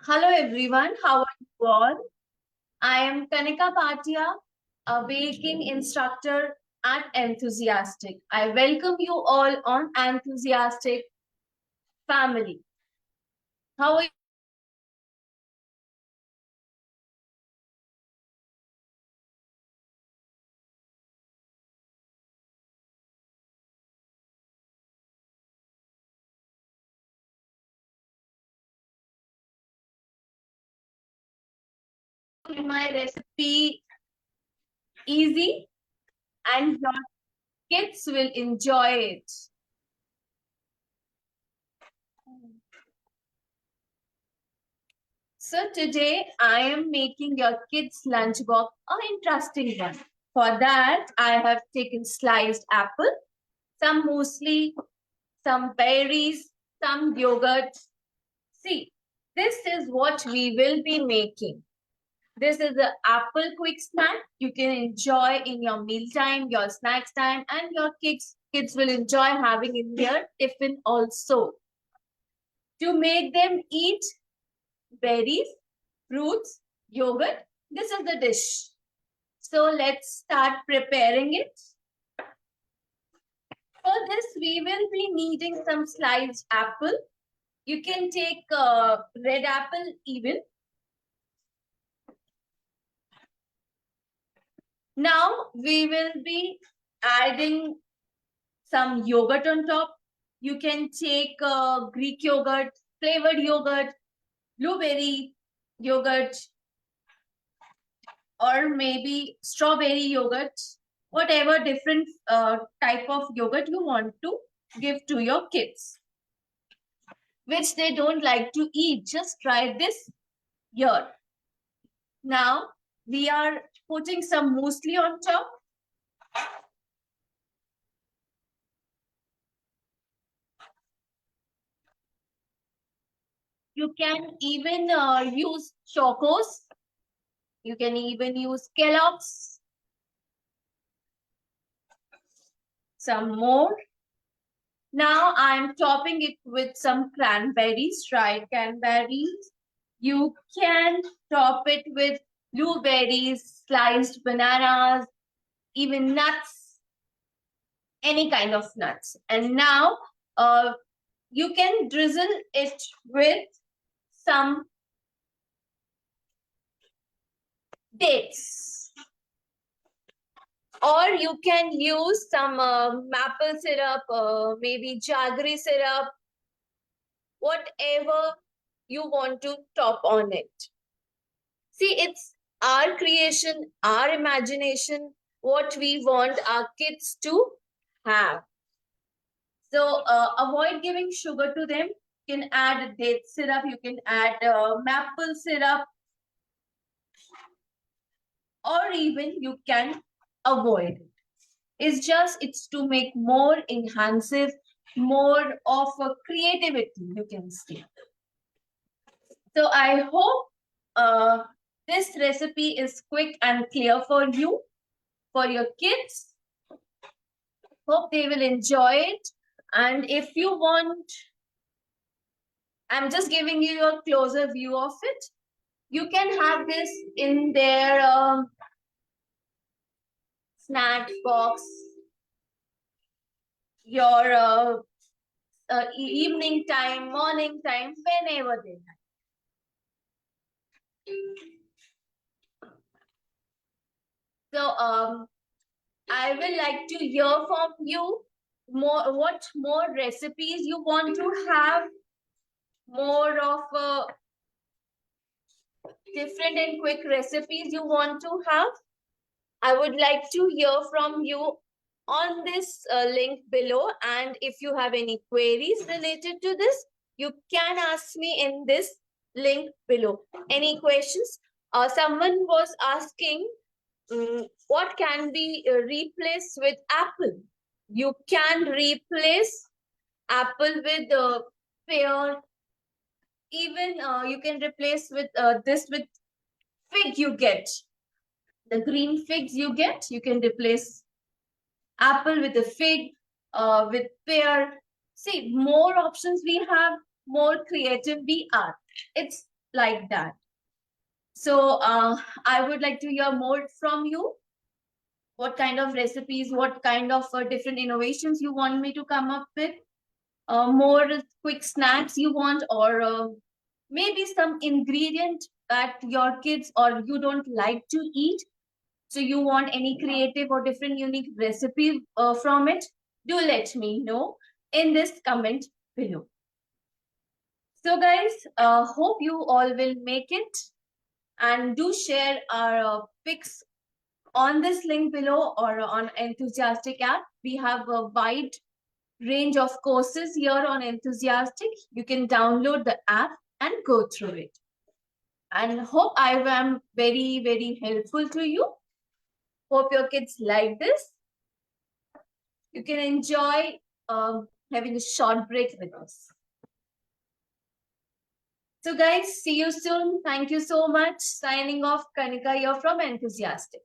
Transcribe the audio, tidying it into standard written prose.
Hello everyone, how are you all? I am Kanika Bhatia, a baking instructor at Enthusiastic. I welcome you all on Enthusiastic family. How are you? My recipe easy and your kids will enjoy it. So today I am making your kids lunchbox an interesting one. For that, I have taken sliced apple, some muesli, some berries, some yogurt. See, this is what we will be making. This is the apple quick snack you can enjoy in your mealtime, your snacks time, and your kids will enjoy having in their tiffin also. To make them eat berries, fruits, yogurt, this is the dish. So let's start preparing it. For this, we will be needing some sliced apple. You can take red apple even. Now we will be adding some yogurt on top. You can take Greek yogurt, flavored yogurt, blueberry yogurt, or maybe strawberry yogurt, whatever different type of yogurt you want to give to your kids, which they don't like to eat. Just try this here. Now we are putting some muesli on top. You can even use chocos. You can even use Kellogg's. Some more. Now I'm topping it with some cranberries, dried cranberries. You can top it with blueberries, sliced bananas, even nuts, any kind of nuts. And now you can drizzle it with some dates. Or you can use some maple syrup, maybe jaggery syrup, whatever you want to top on it. See, it's our creation, our imagination, what we want our kids to have. So avoid giving sugar to them. You can add date syrup, you can add maple syrup, or even you can avoid it. It's to make more enhances, more of a creativity, you can say. So I hope this recipe is quick and clear for you, for your kids. Hope they will enjoy it. And if you want, I'm just giving you a closer view of it. You can have this in their snack box, your evening time, morning time, whenever they like. So I will like to hear from you what more recipes you want to have, more of different and quick recipes you want to have. I would like to hear from you on this link below. And if you have any queries related to this, you can ask me in this link below. Any questions? Someone was asking what can be replaced with apple. You can replace apple with pear. Even you can replace with this with fig you get. The green figs you get, you can replace apple with a fig, with pear. See, more options we have, more creative we are. It's like that. So I would like to hear more from you. What kind of recipes, what kind of different innovations you want me to come up with? More quick snacks you want, or maybe some ingredient that your kids or you don't like to eat. So you want any creative or different unique recipe from it? Do let me know in this comment below. So guys, hope you all will make it, and do share our pics on this link below or on Enthusiastic app. We have a wide range of courses here on Enthusiastic. You can download the app and go through it. And hope I am very, very helpful to you. Hope your kids like this. You can enjoy having a short break with us. So guys, see you soon. Thank you so much. Signing off, Kanika here from Enthusiastic.